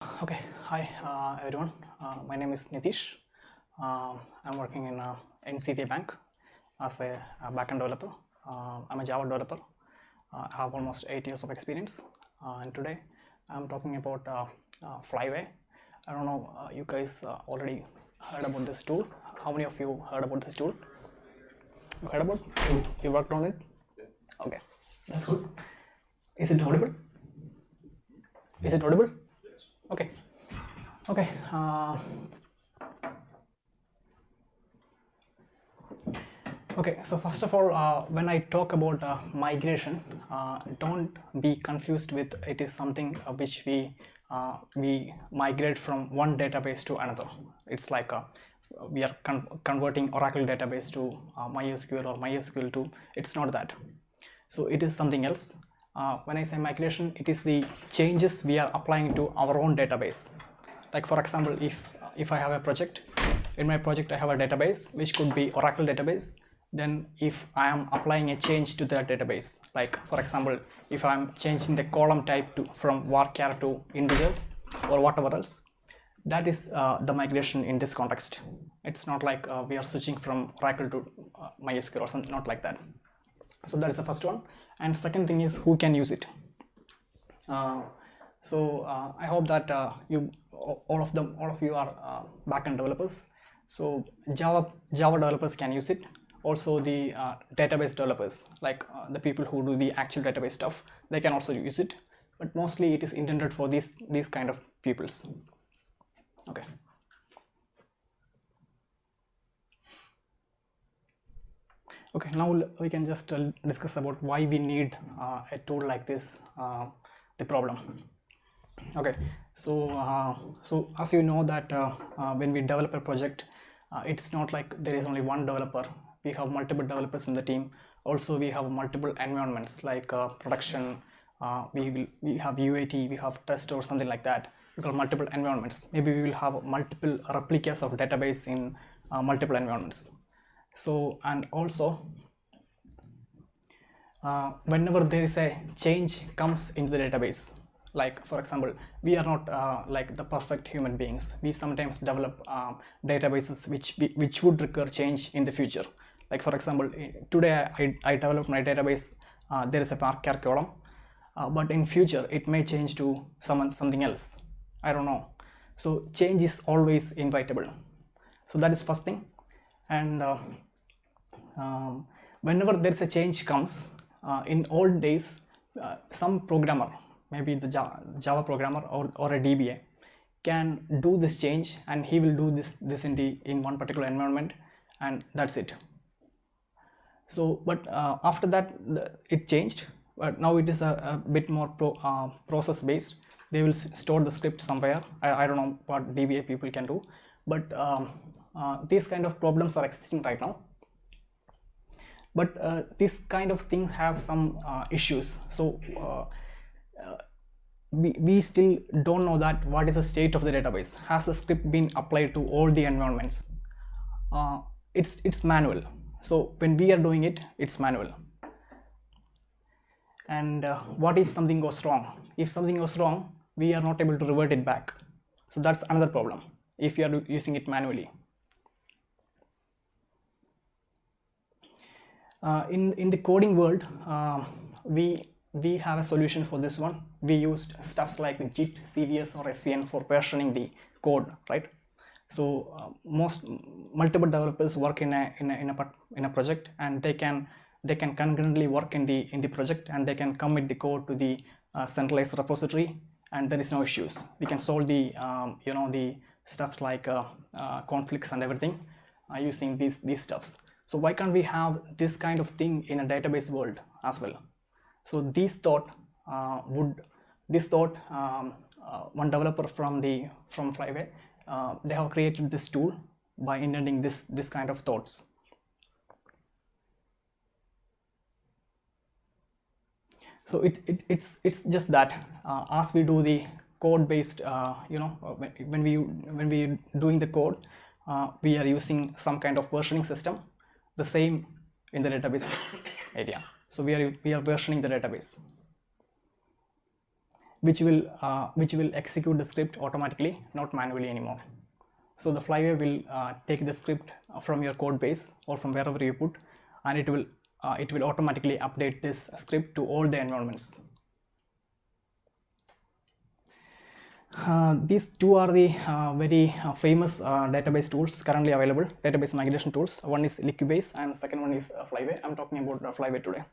Okay, hi everyone. My name is Nitheesh. I'm working in NCTA Bank as a backend developer. I'm a Java developer. I have almost 8 years of experience. And today I'm talking about Flyway. I don't know, you guys already heard about this tool. How many of you heard about this tool? You heard about? You worked on it? Okay, that's good. Is it audible? Is it audible? Okay. Okay. Okay. So first of all, when I talk about migration, don't be confused with it is something which we migrate from one database to another. It's like we are converting Oracle database to MySQL or MySQL to. It's not that. So it is something else. When I say migration, it is the changes we are applying to our own database. Like for example, if I have a project, in my project I have a database which could be Oracle database. Then if I am applying a change to that database, like for example, if I am changing the column type from varchar to integer or whatever else, that is the migration in this context. It's not like we are switching from Oracle to MySQL or something, not like that. So that is the first one. And second thing is who can use it. I hope that all of you are backend developers. So Java developers can use it. Also the database developers, like the people who do the actual database stuff, they can also use it. But mostly it is intended for these kind of peoples. Okay. Okay, now we can just discuss about why we need a tool like this, the problem. Okay, so as you know that when we develop a project, it's not like there is only one developer. We have multiple developers in the team. Also, we have multiple environments like production. We have UAT, we have test or something like that. We have multiple environments. Maybe we will have multiple replicas of database in multiple environments. So, and also whenever there is a change comes into the database, like for example, we are not like the perfect human beings. We sometimes develop databases which would require change in the future. Like for example, today I developed my database, there is a varchar column, but in future it may change to something else. I don't know. So change is always inevitable. So that is first thing. And whenever there is a change comes, in old days, some programmer, maybe the Java programmer or a DBA, can do this change, and he will do this in one particular environment, and that's it. So, but after that it changed, but now it is a bit more process based. They will store the script somewhere. I don't know what DBA people can do, but these kind of problems are existing right now. But these kind of things have some issues. So we still don't know that what is the state of the database. Has the script been applied to all the environments? It's manual. So when we are doing it, it's manual. And what if something goes wrong? If something goes wrong, we are not able to revert it back. So that's another problem if you are using it manually. In the coding world, we have a solution for this one. We used stuffs like Git, CVS or SVN for versioning the code, right? So multiple developers work in a project, and they can concurrently work in the project, and they can commit the code to the centralized repository, and there is no issues. We can solve the the stuffs like conflicts and everything using these stuffs. So why can't we have this kind of thing in a database world as well? So one developer from Flyway, they have created this tool by inventing this kind of thoughts. So it's just that as we do the code based, when we doing the code, we are using some kind of versioning system. The same in the database area. So we are versioning the database. which will execute the script automatically, not manually anymore. So the Flyway will take the script from your code base or from wherever you put, and it will automatically update this script to all the environments. These two are the very famous database tools currently available, database migration tools. One is Liquibase and second one is Flyway. I'm talking about Flyway today.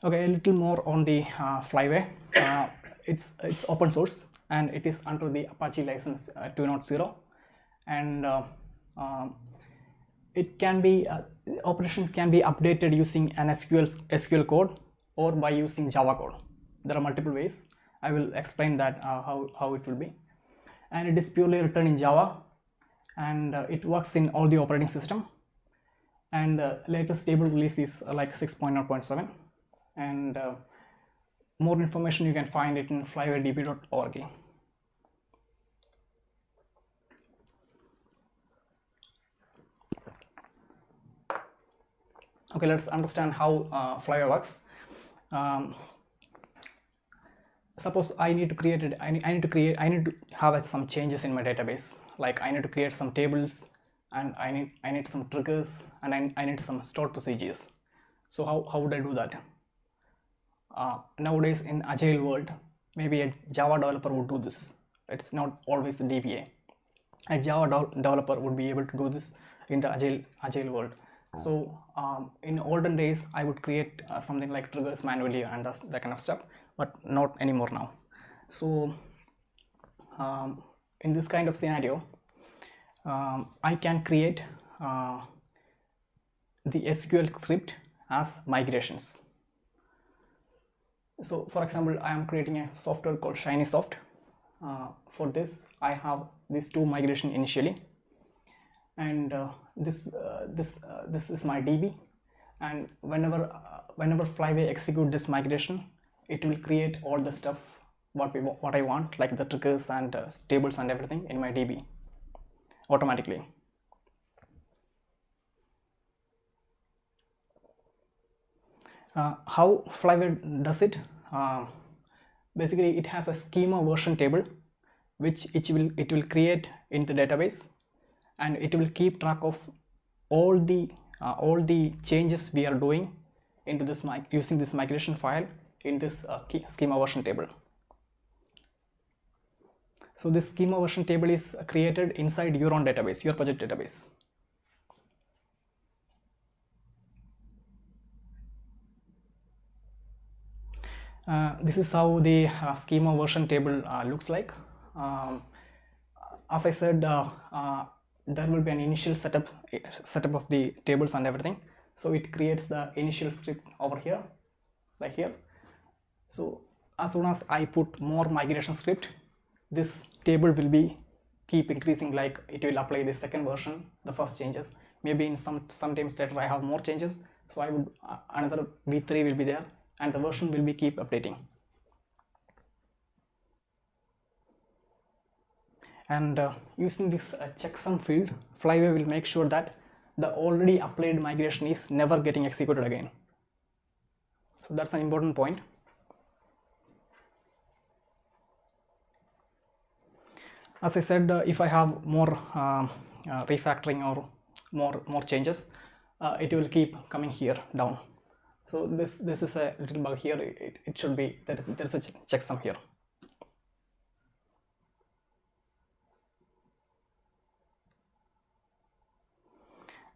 Okay, a little more on the Flyway. It's open source and it is under the Apache license 2.0, and it can be operations can be updated using an SQL code or by using Java code. There are multiple ways. I will explain that how it will be. And it is purely written in Java, and it works in all the operating system. And the latest stable release is like 6.0.7. And more information you can find it in flywaydb.org. Okay, let's understand how Flyway works. Suppose I need to create it. I need to have some changes in my database. Like I need to create some tables, and I need some triggers, and I need some stored procedures. So how would I do that? Nowadays in Agile world, maybe a Java developer would do this. It's not always the DBA. A Java developer would be able to do this in the Agile world. So in olden days, I would create something like triggers manually and that kind of stuff, but not anymore now. So in this kind of scenario, I can create the SQL script as migrations. So for example, I am creating a software called ShinySoft. For this, I have these two migration initially, and this is my DB, and whenever Flyway execute this migration, it will create all the stuff what I want, like the triggers and tables and everything in my DB automatically. How Flyway does it? Basically, it has a schema version table, which it will create in the database, and it will keep track of all the changes we are doing into this using this migration file in this schema version table. So this schema version table is created inside your own database, your project database. This is how the schema version table looks like. As I said, there will be an initial setup of the tables and everything. So it creates the initial script over here, like here. So as soon as I put more migration script, this table will be keep increasing, like it will apply the second version, the first changes. Maybe in sometimes later I have more changes, so I would another v3 will be there, and the version will be keep updating. And using this checksum field, Flyway will make sure that the already applied migration is never getting executed again. So that's an important point. As I said, if I have more refactoring or more changes, it will keep coming here down. So this is a little bug here. It should be there is a checksum here.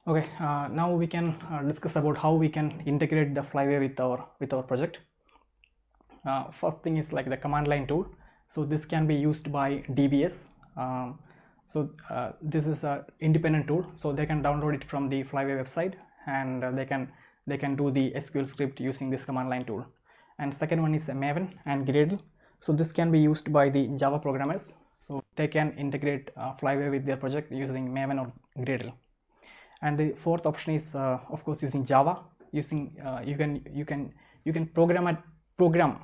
Okay, now we can discuss about how we can integrate the Flyway with our project. First thing is like the command line tool. So this can be used by DBS. This is an independent tool, so they can download it from the Flyway website, and they can do the SQL script using this command line tool. And second one is Maven and Gradle. So this can be used by the Java programmers, so they can integrate Flyway with their project using Maven or Gradle. And the fourth option is of course using Java. Using you can program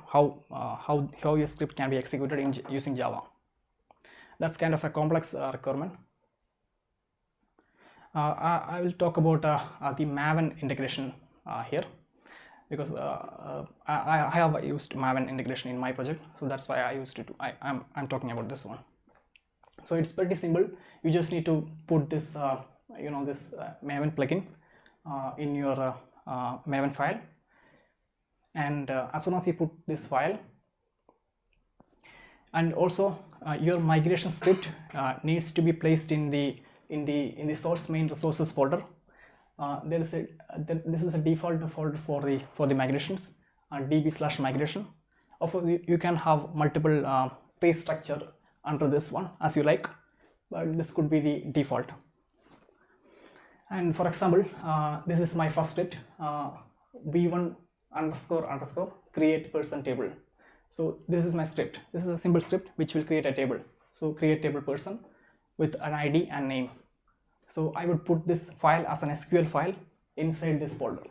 how your script can be executed using Java. That's kind of a complex requirement. I will talk about the Maven integration here. because I have used Maven integration in my project, so that's why I used it. I'm talking about this one. So it's pretty simple. You just need to put this this Maven plugin in your Maven file, and as soon as you put this file, and also your migration script needs to be placed in the source main resources folder. This is a default folder for the migrations, db/migration. Of course, you can have multiple page structure under this one as you like, but this could be the default. And for example, this is my first script, v1 __ create person table. So this is my script. This is a simple script which will create a table. So create table person with an ID and name. So I would put this file as an SQL file inside this folder,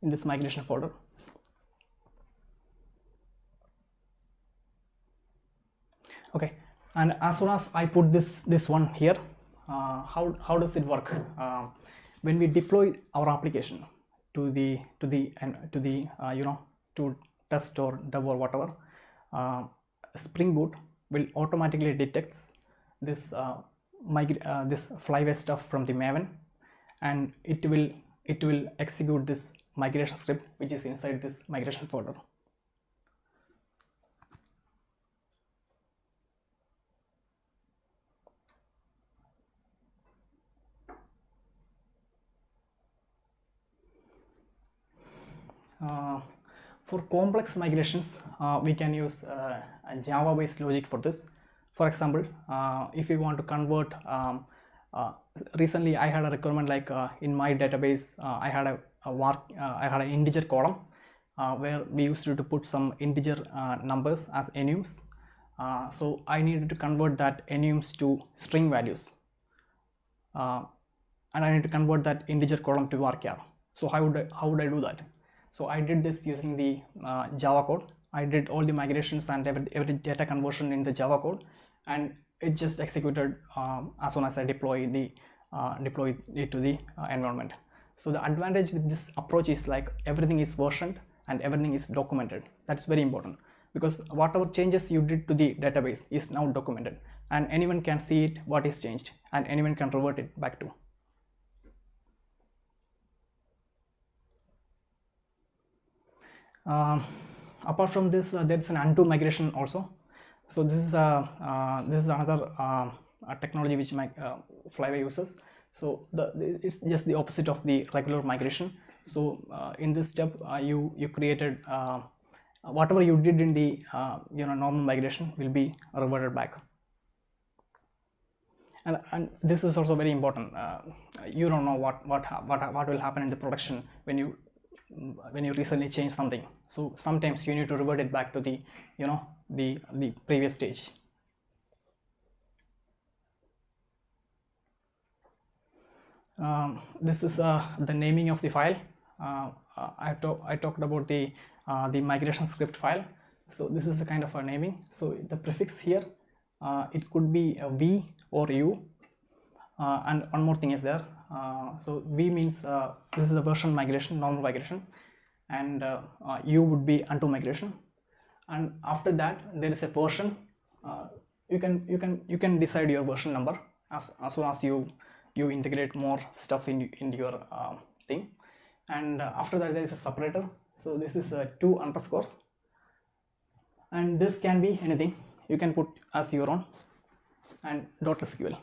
in this migration folder. Okay, and as soon as I put this one here, how does it work? When we deploy our application to test or dev or whatever, Spring Boot will automatically detect this this Flyway stuff from the Maven, and it will execute this migration script which is inside this migration folder. For complex migrations, we can use a Java-based logic for this. For example, if we want to convert, recently I had a requirement like in my database, I had an integer column where we used to put some integer numbers as enums. So I needed to convert that enums to string values, and I need to convert that integer column to varchar. So how would I do that? So I did this using the Java code. I did all the migrations and every data conversion in the Java code, and it just executed as soon as I deploy it to the environment. So the advantage with this approach is like everything is versioned and everything is documented. That's very important, because whatever changes you did to the database is now documented, and anyone can see it, what is changed, and anyone can revert it back to. Apart from this, there is an undo migration also. So this is another technology which Flyway uses. So it's just the opposite of the regular migration. So in this step, you created whatever you did in the normal migration will be reverted back. And this is also very important. You don't know what will happen in the production when you recently change something. So sometimes you need to revert it back to the the previous stage. This is the naming of the file. I talked about the migration script file. So this is a kind of a naming. So the prefix here, it could be a V or U, and one more thing is there. So V means this is a version migration, normal migration, and U would be undo migration. And after that there is a version. You can decide your version number as soon as you integrate more stuff in your thing. And after that there is a separator. So this is 2 underscores, and this can be anything. You can put as your own, and .sql.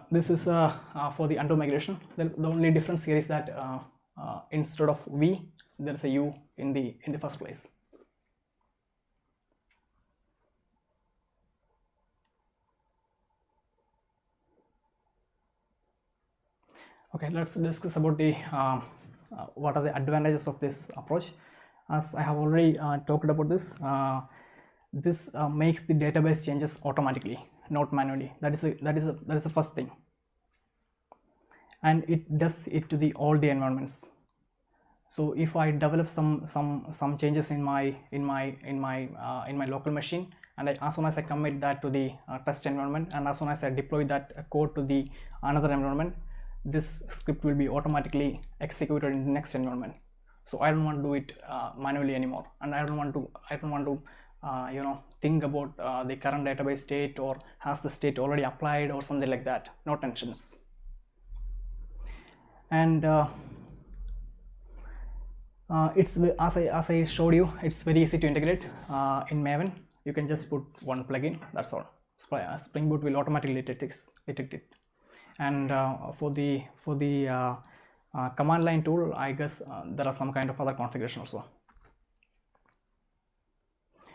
This is for the undo migration. The only difference here is that instead of V, there is a U in the first place. Okay, let's discuss about the what are the advantages of this approach. As I have already talked about this, this makes the database changes automatically, not manually. That is the first thing, and it does it to all the environments. So if I develop some changes in my local machine and as soon as I commit that to the test environment, and as soon as I deploy that code to the another environment, this script will be automatically executed in the next environment. So I don't want to do it manually anymore, and I don't want to think about the current database state, or has the state already applied or something like that. No tensions. And it's, as I showed you, it's very easy to integrate in Maven. You can just put one plugin, that's all. Spring Boot will automatically detect it. And for the command line tool, I guess there are some kind of other configuration also.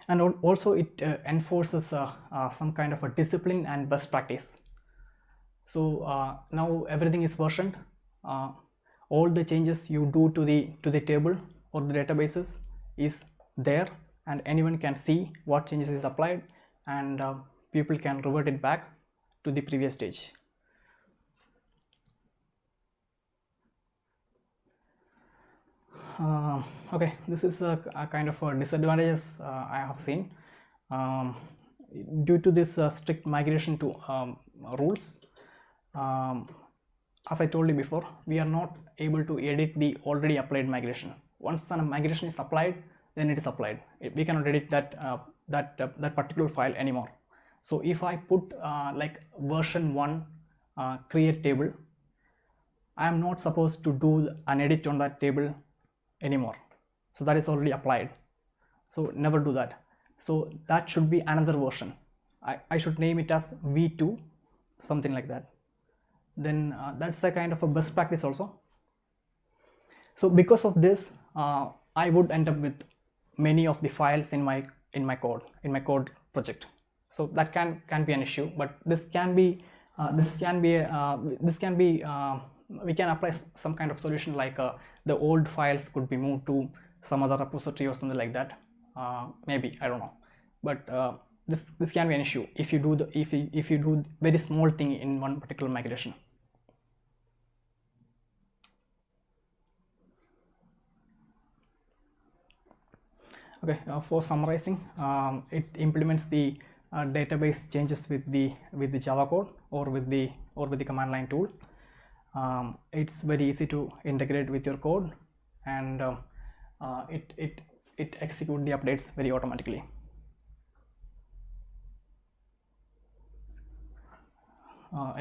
And also it enforces some kind of a discipline and best practice. So now everything is versioned. All the changes you do to the table or the databases is there, and anyone can see what changes is applied, and people can revert it back to the previous stage. Okay, this is a kind of a disadvantages I have seen. Due to this strict migration to rules, as I told you before, we are not able to edit the already applied migration. Once a migration is applied, then it is applied. We cannot edit that particular file anymore. So if I put like version 1 create table, I am not supposed to do an edit on that table anymore. So that is already applied. So never do that. So that should be another version. I should name it as v2, something like that. Then that's a kind of a best practice also. So because of this, I would end up with many of the files in my code project. So that can be an issue, but we can apply some kind of solution, like the old files could be moved to some other repository or something like that. Maybe, I don't know, but this can be an issue if you do very small thing in one particular migration. Okay, for summarizing, it implements the database changes with the Java code or with the command line tool. It's very easy to integrate with your code, and it executes the updates very automatically.